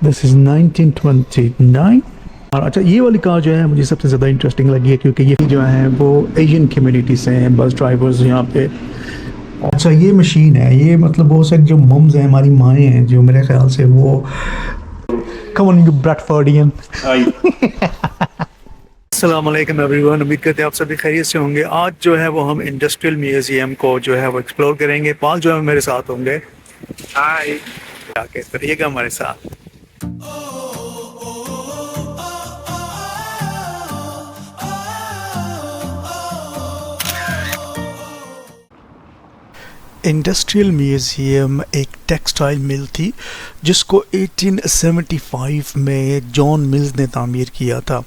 This is 1929। और अच्छा, ये वाली कार जो है मुझे सबसे ज़्यादा इंटरेस्टिंग लगी है क्योंकि ये जो है वो एशियन कम्युनिटी से हैं बस ड्राइवर्स यहाँ पे। अच्छा, ये मशीन है, ये मतलब बहुत सारी जो मम्स हैं, हमारी माएँ हैं, जो मेरे ख्याल से वो कम ऑन ब्रैडफोर्डियन। अस्सलामुअलैकुम एवरीवन, उम्मीद करते हैं आप सभी खैरियत से होंगे। आज जो है वो हम इंडस्ट्रियल म्यूजियम को जो है वो एक्सप्लोर करेंगे। पाल जो है मेरे साथ होंगे। हाय, आके करिएगा हमारे साथ। इंडस्ट्रियल म्यूज़ियम एक टेक्सटाइल मिल थी जिसको 1875 में जॉन मिल्स ने तामीर किया था।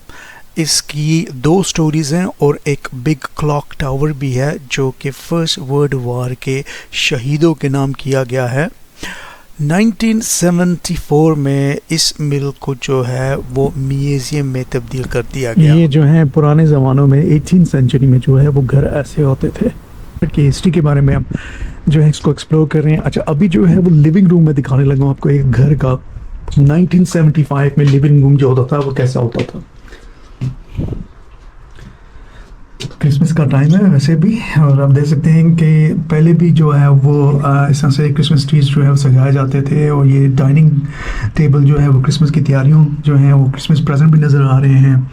इसकी 2 स्टोरीज़ हैं और एक बिग क्लॉक टावर भी है जो कि फर्स्ट वर्ल्ड वार के शहीदों के नाम किया गया है। 1974 में इस मिल को जो है वो म्यूज़ियम में तब्दील कर दिया गया। ये जो है पुराने ज़मानों में 18th सेंचुरी में जो है वो घर ऐसे होते थे। की हिस्ट्री के बारे में हम जो है इसको एक्सप्लोर कर रहे हैं। अच्छा, अभी जो है वो लिविंग रूम में दिखाने लगा हूँ आपको एक घर का। 1975 में लिविंग रूम जो होता था वो कैसा होता था। क्रिसमस का टाइम है वैसे भी, और आप देख सकते हैं कि पहले भी जो है वो इस तरह से क्रिसमस ट्रीज जो है वो सजाए जाते थे। और ये डाइनिंग टेबल जो है वो क्रिसमस की तैयारियों जो है वो क्रिसमस प्रेजेंट भी नज़र आ रहे हैं।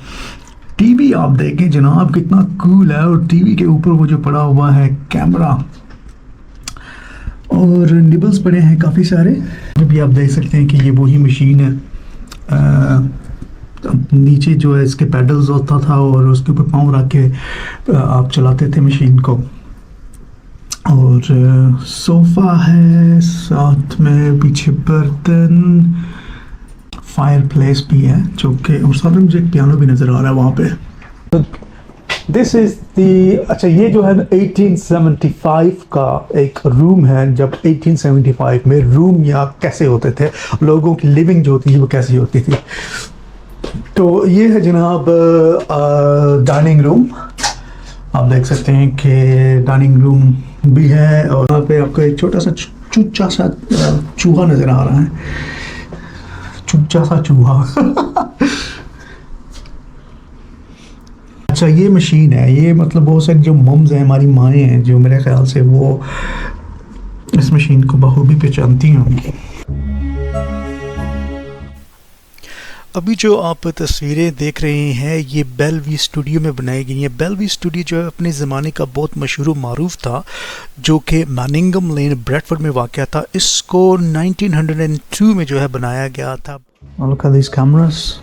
टीवी आप देखें जनाब कितना कूल है, और टीवी के ऊपर वो जो पड़ा हुआ है कैमरा, और निबल्स पड़े हैं काफ़ी सारे। अभी आप देख सकते हैं कि ये वही मशीन है। नीचे जो है इसके पैडल्स होता था और उसके ऊपर पाँव रख के आप चलाते थे मशीन को। और सोफ़ा है साथ में, पीछे बर्तन, फायर प्लेस भी है जो कि, और साथ में मुझे एक पियानो भी नज़र आ रहा है वहाँ पे। दिस इज़ दी, अच्छा ये जो है 1875 का एक रूम है। जब 1875 में रूम या कैसे होते थे, लोगों की लिविंग जो होती थी वो कैसी होती थी। तो ये है जनाब डाइनिंग रूम। आप देख सकते हैं कि डाइनिंग रूम भी है, और यहाँ पे आपको एक छोटा सा चूचा सा चूहा नज़र आ रहा है। चूचा सा चूहा। अच्छा, ये मशीन है, ये मतलब बहुत सारी जो मम्स हैं, हमारी माएँ हैं, जो मेरे ख्याल से वो इस मशीन को बखूबी पहचानती होंगी। अभी जो आप तस्वीरें देख रहे हैं ये बेलवी स्टूडियो में बनाई गई हैं। बेलवी स्टूडियो जो है अपने ज़माने का बहुत मशहूर मारूफ था, जो कि मैनिंगम लेन ब्रैडफोर्ड में वाक़या था। इसको 1902 में जो है बनाया गया था। Look at these cameras.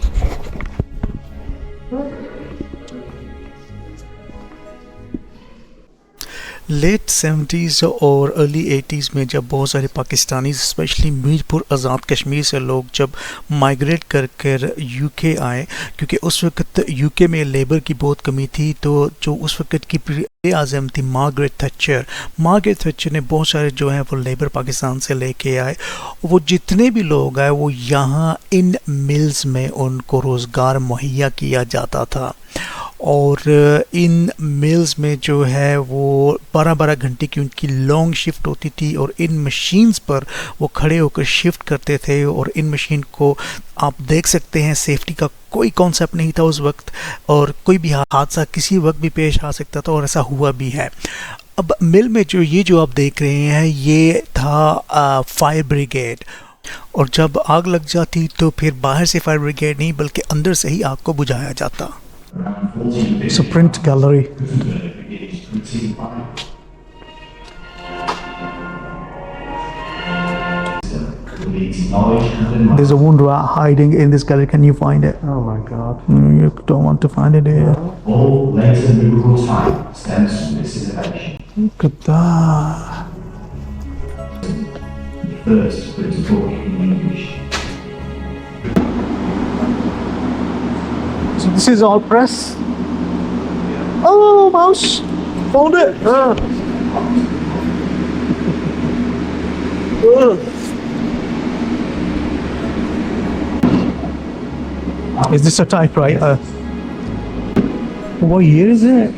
Late 70s और अर्ली 80s में जब बहुत सारे पाकिस्तानी स्पेशली मीरपुर आज़ाद कश्मीर से लोग जब माइग्रेट कर यूके आए, क्योंकि उस वक्त यूके में लेबर की बहुत कमी थी, तो जो उस वक्त की आज़म थी मार्गरेट थैचर ने बहुत सारे जो है वो लेबर पाकिस्तान से लेके आए। वो जितने भी लोग आए वो यहाँ इन मिल्स में उनको रोज़गार मुहैया किया जाता था। और इन मिल्स में जो है वो 12-12 घंटे की उनकी लॉन्ग शिफ्ट होती थी, और इन मशीन्स पर वो खड़े होकर शिफ्ट करते थे। और इन मशीन को आप देख सकते हैं, सेफ्टी का कोई कॉन्सेप्ट नहीं था उस वक्त, और कोई भी हादसा किसी वक्त भी पेश आ सकता था, और ऐसा हुआ भी है। अब मिल में जो आप देख रहे हैं ये था फायर ब्रिगेड, और जब आग लग जाती तो फिर बाहर से फायर ब्रिगेड नहीं बल्कि अंदर से ही आग को बुझाया जाता। It's a print gallery. There's a wound rat hiding in this gallery. Can you find it? Oh my God! You don't want to find it here. All later biblical time stems from this innovation. Look at that. The first printed book in English. So this is all press. Oh, mouse! Found it! Is this a typewriter? What year is it?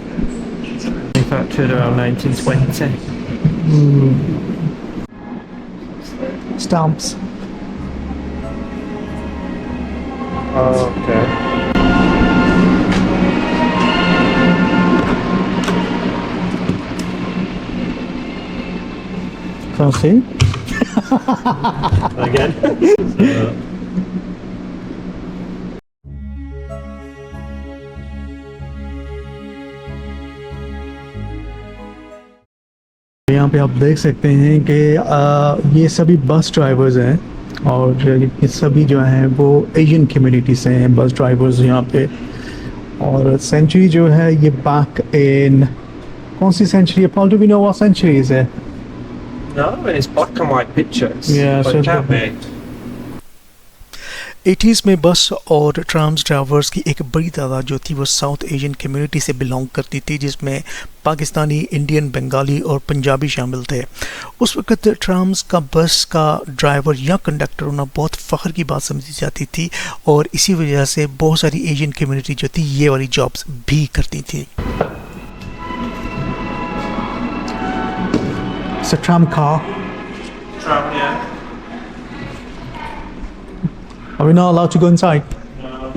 Manufactured around 1920. Stamps. Okay. Can't see. Again. यहाँ पे आप देख सकते हैं कि ये सभी bus drivers हैं और ये सभी जो हैं वो एशियन कम्युनिटी से हैं बस ड्राइवर्स यहाँ पे। और सेंचुरी जो है ये बैक इन कौन सी सेंचुरी है? Paul, do we know what century is है? No, it's black and white pictures. Yeah, but so it can be. 80s में बस और ट्राम्स ड्राइवर्स की एक बड़ी तादाद जो थी वो साउथ एशियन कम्युनिटी से बिलोंग करती थी, जिसमें पाकिस्तानी, इंडियन, बंगाली और पंजाबी शामिल थे। उस वक्त ट्राम्स का बस का ड्राइवर या कंडक्टर होना बहुत फ़ख्र की बात समझी जाती थी और इसी वजह से बहुत सारी एशियन कम्युनिटी जो थी ये वाली जॉब्स भी करती थी। It's a tram car. Tram, yeah. Are we not allowed to go inside? No.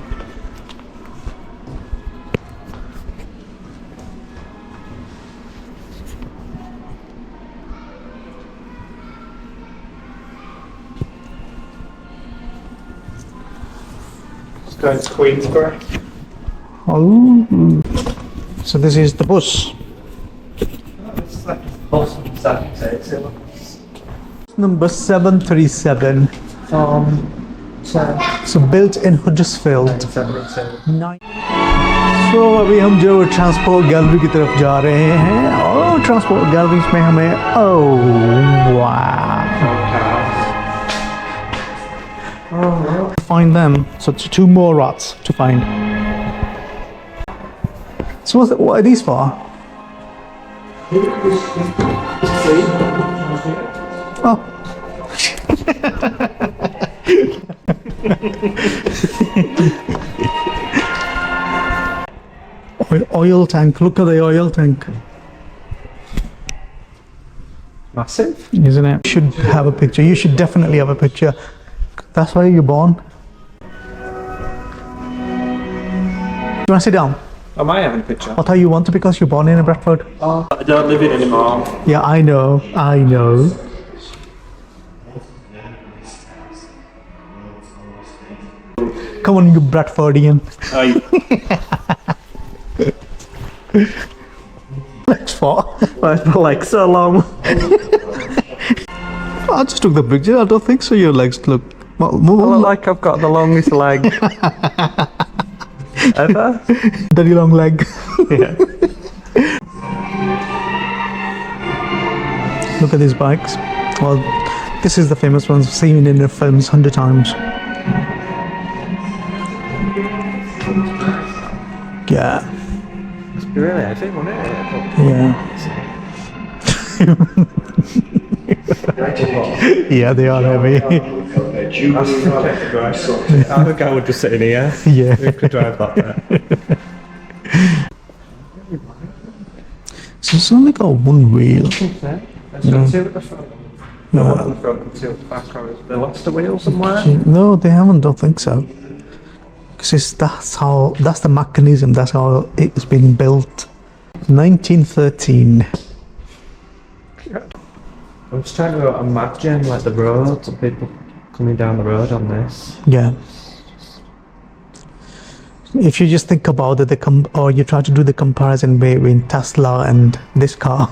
Let's go to Queensborough. Oh, so this is the bus. Number 737. So built in Huddersfield. So अभी हम जो transport gallery की तरफ जा रहे हैं और transport galleries में हमें find them. So it's 2 more rats to find. So what are these for? Oh. Oil tank. Look at the oil tank. Massive. Isn't it? You should have a picture. You should definitely have a picture. That's where you're born. You want to sit down? Am I having a picture? I'll tell you want to because you're born in Bradford. Oh, I don't live in anymore. Yeah, I know. I know. Come on, you Bradfordian. That's far. Like so long. I just took the picture. I don't think so. Your legs look. Well, I look like I've got the longest leg ever. Very long leg. Yeah. Look at these bikes. Well, this is the famous ones seen in the films 100 times. Yeah. It's really heavy, wasn't it? Yeah. Yeah, they are heavy. I think I would just sit in here. Yeah. We could drive that there. So it's only got one wheel. Let's see at the front. No one at the front and see at the back. Or is there lost a wheel somewhere? No, they haven't. Don't think so. Because that's the mechanism. That's how it's been built. 1913. I'm just trying to imagine like the roads and people coming down the road on this. Yeah. If you just think about it, or you try to do the comparison between Tesla and this car.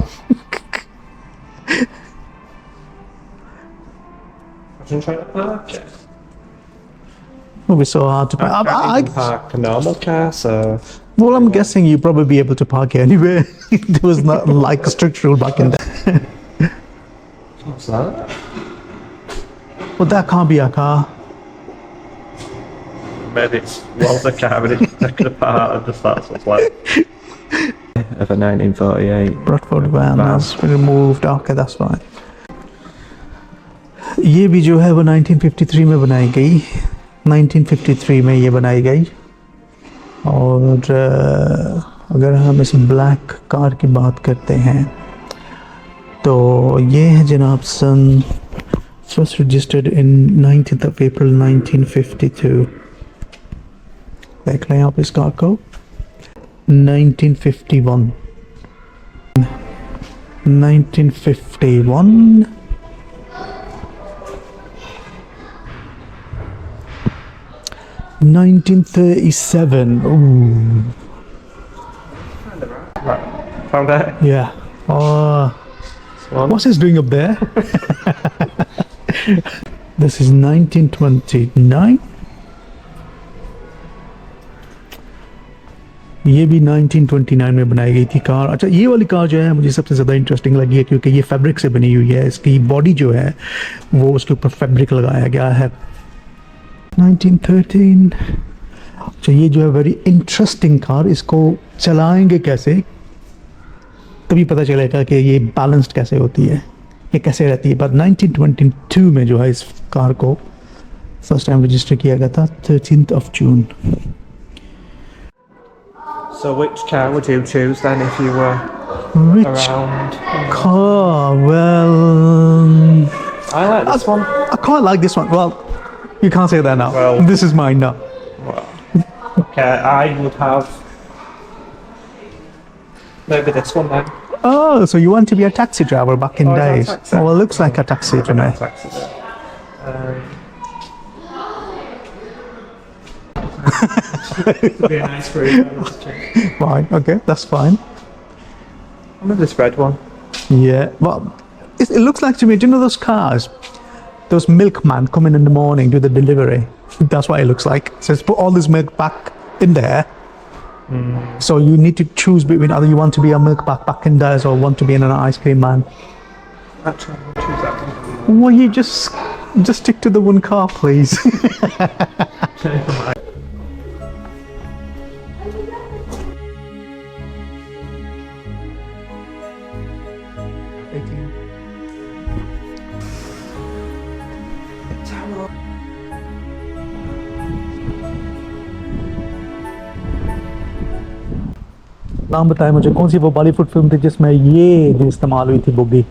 I'm trying to park it. It would be so hard to park. I can park a normal car, so... Well, I'm guessing you'd probably be able to park it anywhere. There was not like a strict rule back in there. What's that? Well, that can't be a car. Maybe it was a car, but it's taken apart and just that's what's like. Of a 1948. Bradford van has been removed. Okay, that's fine. ये भी जो है वो 1953 में बनाई गई. 1953 में ये बनाई गई. और अगर हम इस ब्लैक कार की बात करते हैं तो ये है जनाब सन first registered in 19th of April 1952. देख लें आप इस कार को 1951 1937. Ooh. Found it? Yeah. Oh. What's this doing up there? This is 1929. ये भी 1929 में बनाई गई थी कार. अच्छा, ये वाली कार जो है मुझे सबसे ज़्यादा इंटरेस्टिंग लगी है क्योंकि ये फैब्रिक से बनी हुई है. इसकी बॉडी जो है वो उसके ऊपर फैब्रिक लगाया गया है. 1913. अच्छा, ये जो है वेरी इंटरेस्टिंग कार. इसको चलाएंगे कैसे तभी पता चलेगा कि ये बैलेंस्ड कैसे होती है, ये कैसे रहती है. बट 1922 में जो है इस कार को फर्स्ट टाइम रजिस्टर किया गया था 13th of June. So which car would you choose then if you were Which around? car? Well, I like this one. I quite like this one. Well, you can't say that now. Well- This is mine now. Okay, I would have maybe this one then. Oh, so you want to be a taxi driver back in Oh, is that days? taxi? Well, it looks like a taxi to me. Taxi there. Could be a nice route. Fine, okay, that's fine. I'm with this red one. Yeah, well, it looks like to me, do you know those cars? Those milkmen come in the morning, do the delivery. That's what it looks like. So it's put all this milk back in there. So you need to choose between either you want to be a milk back in there or want to be an ice cream man. Actually, I'll choose that one. Well, you just stick to the one car, please. नाम बताएं मुझे, कौन सी वो Bollywood film थी जिसमें ये जो इस्तेमाल हुई थी बुग्गी?